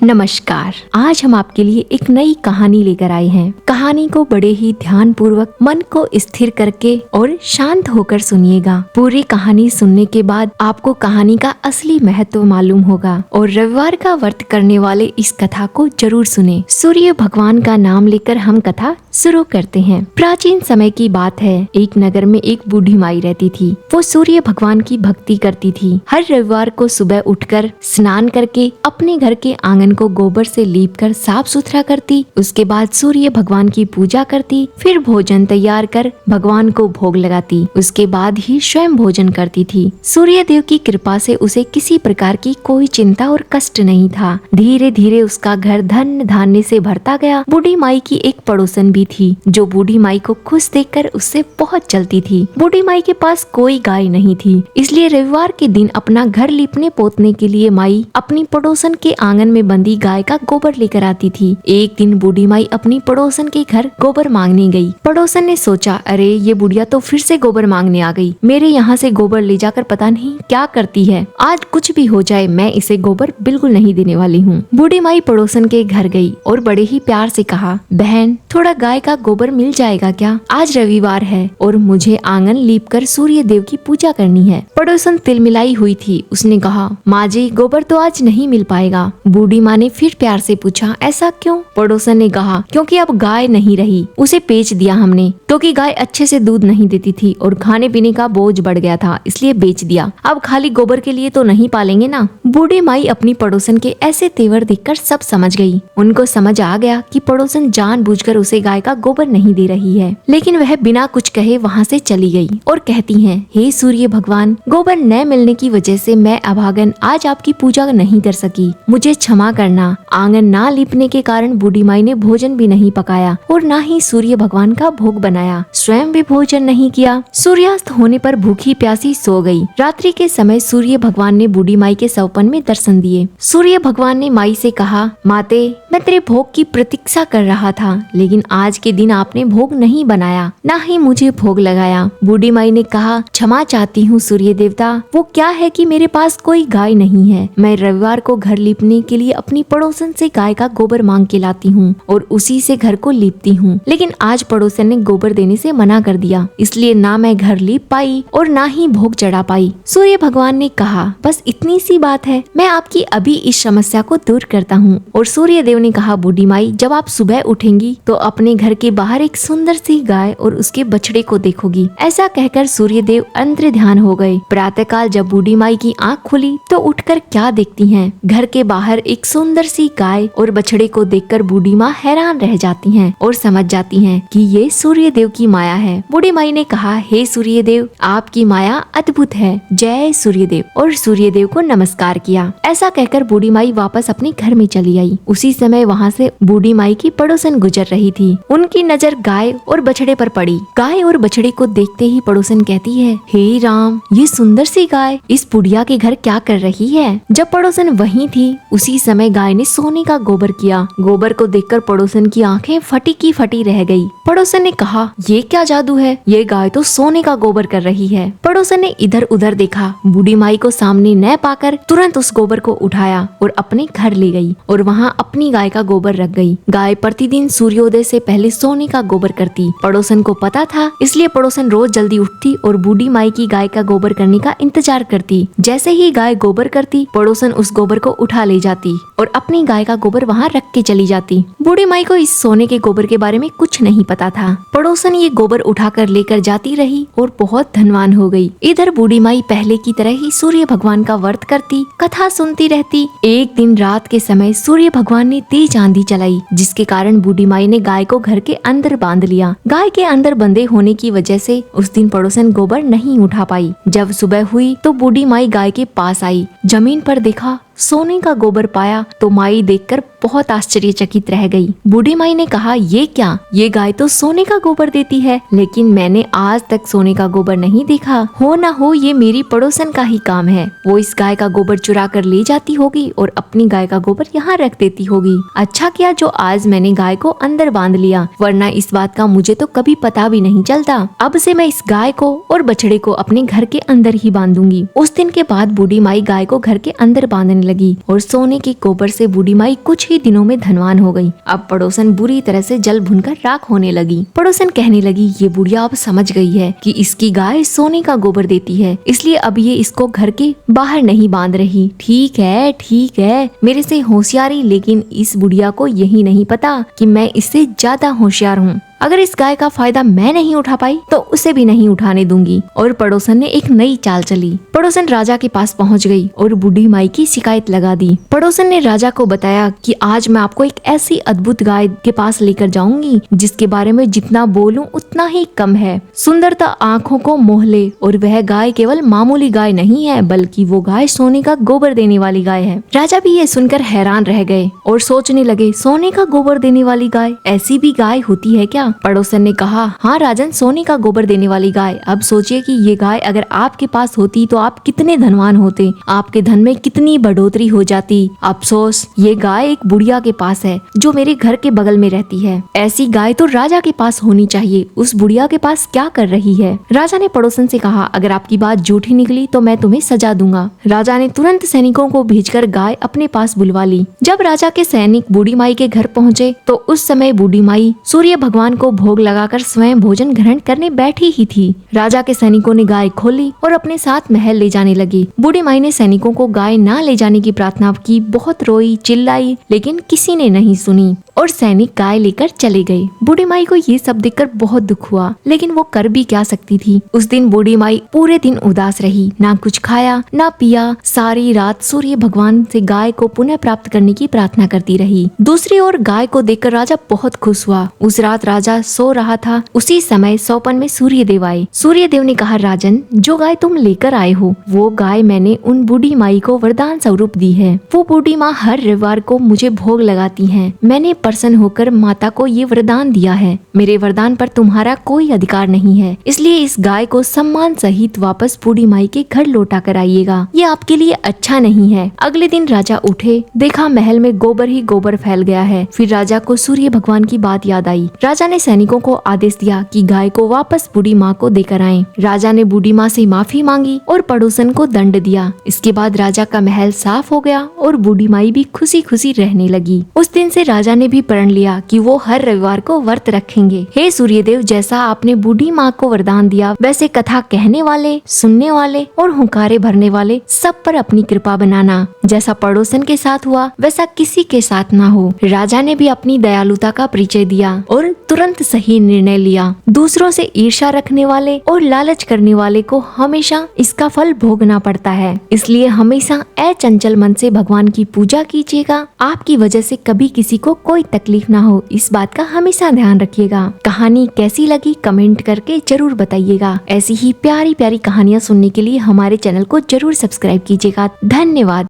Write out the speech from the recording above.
नमस्कार। आज हम आपके लिए एक नई कहानी लेकर आए हैं। कहानी को बड़े ही ध्यान पूर्वक मन को स्थिर करके और शांत होकर सुनिएगा। पूरी कहानी सुनने के बाद आपको कहानी का असली महत्व मालूम होगा और रविवार का व्रत करने वाले इस कथा को जरूर सुने। सूर्य भगवान का नाम लेकर हम कथा शुरू करते हैं। प्राचीन समय की बात है। एक नगर में एक बूढ़ी माई रहती थी। वो सूर्य भगवान की भक्ति करती थी। हर रविवार को सुबह उठकर स्नान करके अपने घर के आंगन को गोबर से लीपकर साफ सुथरा करती। उसके बाद सूर्य भगवान की पूजा करती। फिर भोजन तैयार कर भगवान को भोग लगाती। उसके बाद ही स्वयं भोजन करती थी। सूर्य देव की कृपा से उसे किसी प्रकार की कोई चिंता और कष्ट नहीं था। धीरे धीरे उसका घर धन धान्य से भरता गया। बूढ़ी माई की एक पड़ोसन भी थी जो बूढ़ी माई को खुश देखकर उससे बहुत चलती थी। बूढ़ी माई के पास कोई गाय नहीं थी, इसलिए रविवार के दिन अपना घर लीपने पोतने के लिए माई अपनी पड़ोसन के आंगन में बंधी गाय का गोबर लेकर आती थी। एक दिन बूढ़ी माई अपनी पड़ोसन के घर गोबर मांगने गई। पड़ोसन ने सोचा, अरे ये बुढ़िया तो फिर से गोबर मांगने आ गई। मेरे यहाँ से गोबर ले जाकर पता नहीं क्या करती है। आज कुछ भी हो जाए मैं इसे गोबर बिल्कुल नहीं देने वाली हूँ। बूढ़ी माई पड़ोसन के घर गई और बड़े ही प्यार से कहा, बहन थोड़ा गाय का गोबर मिल जाएगा क्या? आज रविवार है और मुझे आंगन लीपकर सूर्य देव की पूजा करनी है। पड़ोसन तिलमिलाई हुई थी। उसने कहा, माँ जी गोबर तो आज नहीं मिल पाएगा। बूढ़ी माँ ने फिर प्यार से पूछा, ऐसा क्यों? पड़ोसन ने कहा, क्योंकि अब गाय नहीं रही, उसे बेच दिया हमने। क्योंकि गाय अच्छे से दूध नहीं देती थी और खाने पीने का बोझ बढ़ गया था, इसलिए बेच दिया। अब खाली गोबर के लिए तो नहीं पालेंगे ना। बूढ़ी माई अपनी पड़ोसन के ऐसे तेवर देखकर सब समझ गई। उनको समझ आ गया कि पड़ोसन जानबूझकर उसे गाय का गोबर नहीं दे रही है। लेकिन वह बिना कुछ कहे वहाँ से चली गई और कहती है, हे सूर्य भगवान, गोबर न मिलने की वजह से मैं अभागन आज आपकी पूजा नहीं कर सकी, मुझे क्षमा करना। आंगन ना लीपने के कारण बूढ़ी माई ने भोजन भी नहीं पकाया और ना ही सूर्य भगवान का भोग बनाया। स्वयं भी भोजन नहीं किया। सूर्यास्त होने पर भूखी प्यासी सो गई। रात्रि के समय सूर्य भगवान ने बूढ़ी माई के सपन में दर्शन दिए। सूर्य भगवान ने माई से कहा, माते मैं तेरे भोग की प्रतीक्षा कर रहा था, लेकिन आज के दिन आपने भोग नहीं बनाया, ना ही मुझे भोग लगाया। बूढ़ी माई ने कहा, क्षमा चाहती हूँ सूर्य देवता, वो क्या है कि मेरे पास कोई गाय नहीं है। मैं रविवार को घर लीपने के लिए अपनी पड़ोसन से गाय का गोबर मांग के लाती हूँ और उसी से घर को लीपती हूँ, लेकिन आज पड़ोसन ने गोबर देने से मना कर दिया, इसलिए ना मैं घर लीप पाई और ना ही भोग चढ़ा पाई। सूर्य भगवान ने कहा, बस इतनी सी बात है, मैं आपकी अभी इस समस्या को दूर करता हूँ। और सूर्य देव ने कहा, बूढ़ी माई जब आप सुबह उठेंगी तो अपने घर के बाहर एक सुंदर सी गाय और उसके बछड़े को देखोगी। ऐसा कहकर सूर्य देव अंतर ध्यान हो गए। प्रातःकाल जब बूढ़ी माई की आँख खुली तो उठकर क्या देखती हैं? घर के बाहर एक सुंदर सी गाय और बछड़े को देखकर बूढ़ी माँ हैरान रह जाती हैं और समझ जाती हैं कि ये सूर्य देव की माया है। बूढ़ी माई ने कहा, हे सूर्य देव, आपकी माया अद्भुत है, जय सूर्य देव, और सूर्य देव को नमस्कार किया। ऐसा कहकर बूढ़ी माई वापस अपने घर में चली आई। उसी समय वहाँ से बूढ़ी माई की पड़ोसन गुजर रही थी। उनकी नजर गाय और बछड़े पर पड़ी। गाय और बछड़े को देखते ही पड़ोसन कहती है, हे राम, ये सुंदर सी गाय इस बुढ़िया के घर क्या कर रही है? जब पड़ोसन वहीं थी उसी समय गाय ने सोने का गोबर किया। गोबर को देखकर पड़ोसन की आंखें फटी की फटी रह गई। पड़ोसन ने कहा, ये क्या जादू है? ये गाय तो सोने का गोबर कर रही है। पड़ोसन ने इधर उधर देखा, बूढ़ी माई को सामने न पाकर तुरंत उस गोबर को उठाया और अपने घर ले गई और वहाँ अपनी गाय का गोबर रख गई। गाय प्रतिदिन सूर्योदय से पहले सोने का गोबर करती। पड़ोसन को पता था, इसलिए पड़ोसन रोज जल्दी उठती और बूढ़ी माई की गाय का गोबर करने का इंतजार करती। जैसे ही गाय गोबर करती, पड़ोसन उस गोबर को उठा ले जाती और अपनी गाय का गोबर वहाँ रख के चली जाती। बूढ़ी माई को इस सोने के गोबर के बारे में कुछ नहीं पता था। पड़ोसन ये गोबर उठाकर लेकर जाती रही और बहुत धनवान हो गई। इधर बूढ़ी माई पहले की तरह ही सूर्य भगवान का व्रत करती, कथा सुनती रहती। एक दिन रात के समय सूर्य भगवान ने तेज आंधी चलाई, जिसके कारण बूढ़ी माई ने गाय को घर के अंदर बांध लिया। गाय के अंदर बंधे होने की वजह से उस दिन पड़ोसन गोबर नहीं उठा पाई। जब सुबह हुई तो बूढ़ी माई गाय के पास आई। जमीन पर देखा, सोने का गोबर पाया तो माई देखकर बहुत आश्चर्यचकित रह गई। बूढ़ी माई ने कहा, ये क्या? ये गाय तो सोने का गोबर देती है, लेकिन मैंने आज तक सोने का गोबर नहीं देखा। हो ना हो ये मेरी पड़ोसन का ही काम है। वो इस गाय का गोबर चुरा कर ले जाती होगी और अपनी गाय का गोबर यहाँ रख देती होगी। अच्छा किया जो आज मैंने गाय को अंदर बांध लिया, वरना इस बात का मुझे तो कभी पता भी नहीं चलता। अब से मैं इस गाय को और बछड़े को अपने घर के अंदर ही बांधूंगी। उस दिन के बाद बूढ़ी माई गाय को घर के अंदर बांधने लगी और सोने के गोबर से बूढ़ी माई कुछ ही दिनों में धनवान हो गई। अब पड़ोसन बुरी तरह से जल भुनकर राख होने लगी। पड़ोसन कहने लगी, ये बुढ़िया अब समझ गई है कि इसकी गाय सोने का गोबर देती है, इसलिए अब ये इसको घर के बाहर नहीं बांध रही। ठीक है मेरे से होशियारी, लेकिन इस बुढ़िया को यही नहीं पता कि मैं इससे ज्यादा होशियार हूँ। अगर इस गाय का फायदा मैं नहीं उठा पाई तो उसे भी नहीं उठाने दूंगी। और पड़ोसन ने एक नई चाल चली। पड़ोसन राजा के पास पहुंच गई और बूढ़ी माई की शिकायत लगा दी। पड़ोसन ने राजा को बताया कि आज मैं आपको एक ऐसी अद्भुत गाय के पास लेकर जाऊंगी जिसके बारे में जितना बोलूं उतना ही कम है। सुंदरता आँखों को मोह ले, और वह गाय केवल मामूली गाय नहीं है, बल्कि वो गाय सोने का गोबर देने वाली गाय है। राजा भी ये सुनकर हैरान रह गए और सोचने लगे, सोने का गोबर देने वाली गाय, ऐसी भी गाय होती है क्या? पड़ोसन ने कहा, हाँ राजन, सोने का गोबर देने वाली गाय। अब सोचिए कि ये गाय अगर आपके पास होती तो आप कितने धनवान होते, आपके धन में कितनी बढ़ोतरी हो जाती। अफसोस ये गाय एक बुढ़िया के पास है जो मेरे घर के बगल में रहती है। ऐसी गाय तो राजा के पास होनी चाहिए, उस बुढ़िया के पास क्या कर रही है? राजा ने पड़ोसन से कहा, अगर आपकी बात झूठी निकली तो मैं तुम्हें सजा दूंगा। राजा ने तुरंत सैनिकों को भेजकर गाय अपने पास बुलवा ली। जब राजा के सैनिक बूढ़ी माई के घर पहुँचे तो उस समय बूढ़ी माई सूर्य भगवान को भोग लगाकर स्वयं भोजन ग्रहण करने बैठी ही थी। राजा के सैनिकों ने गाय खोली और अपने साथ महल ले जाने लगी। बूढ़ी माई ने सैनिकों को गाय ना ले जाने की प्रार्थना की, बहुत रोई चिल्लाई, लेकिन किसी ने नहीं सुनी और सैनिक गाय लेकर चले गए। बूढ़ी माई को ये सब देखकर बहुत दुख हुआ, लेकिन वो कर भी क्या सकती थी। उस दिन बूढ़ी माई पूरे दिन उदास रही, ना कुछ खाया ना पिया। सारी रात सूर्य भगवान से गाय को पुनः प्राप्त करने की प्रार्थना करती रही। दूसरी ओर गाय को देखकर राजा बहुत खुश हुआ। उस रात राजा सो रहा था, उसी समय सौपन में सूर्य देव आए। सूर्य देव ने कहा, राजन, जो गाय तुम लेकर आए हो वो गाय मैंने उन बूढ़ी माई को वरदान स्वरूप दी है। वो बूढ़ी माँ हर रविवार को मुझे भोग लगाती हैं। मैंने प्रसन्न होकर माता को ये वरदान दिया है। मेरे वरदान पर तुम्हारा कोई अधिकार नहीं है, इसलिए इस गाय को सम्मान सहित वापस बूढ़ी माई के घर लौटा कर आइएगा। ये आपके लिए अच्छा नहीं है। अगले दिन राजा उठे, देखा महल में गोबर ही गोबर फैल गया है। फिर राजा को सूर्य भगवान की बात याद आई। राजा ने सैनिकों को आदेश दिया कि गाय को वापस बूढ़ी माँ को देकर आएं। राजा ने बूढ़ी माँ से माफी मांगी और पड़ोसन को दंड दिया। इसके बाद राजा का महल साफ हो गया और बूढ़ी माई भी खुशी खुशी रहने लगी। उस दिन से राजा ने भी प्रण लिया कि वो हर रविवार को व्रत रखेंगे। हे सूर्यदेव, जैसा आपने बूढ़ी माँ को वरदान दिया, वैसे कथा कहने वाले, सुनने वाले और हुंकारे भरने वाले सब पर अपनी कृपा बनाना। जैसा पड़ोसन के साथ हुआ वैसा किसी के साथ ना हो। राजा ने भी अपनी दयालुता का परिचय दिया और तुरंत सही निर्णय लिया। दूसरों से ईर्ष्या रखने वाले और लालच करने वाले को हमेशा इसका फल भोगना पड़ता है। इसलिए हमेशा अचंचल मन से भगवान की पूजा कीजिएगा। आपकी वजह से कभी किसी को कोई तकलीफ ना हो, इस बात का हमेशा ध्यान रखिएगा। कहानी कैसी लगी कमेंट करके जरूर बताइएगा। ऐसी ही प्यारी प्यारी कहानियाँ सुनने के लिए हमारे चैनल को जरूर सब्सक्राइब कीजिएगा। धन्यवाद।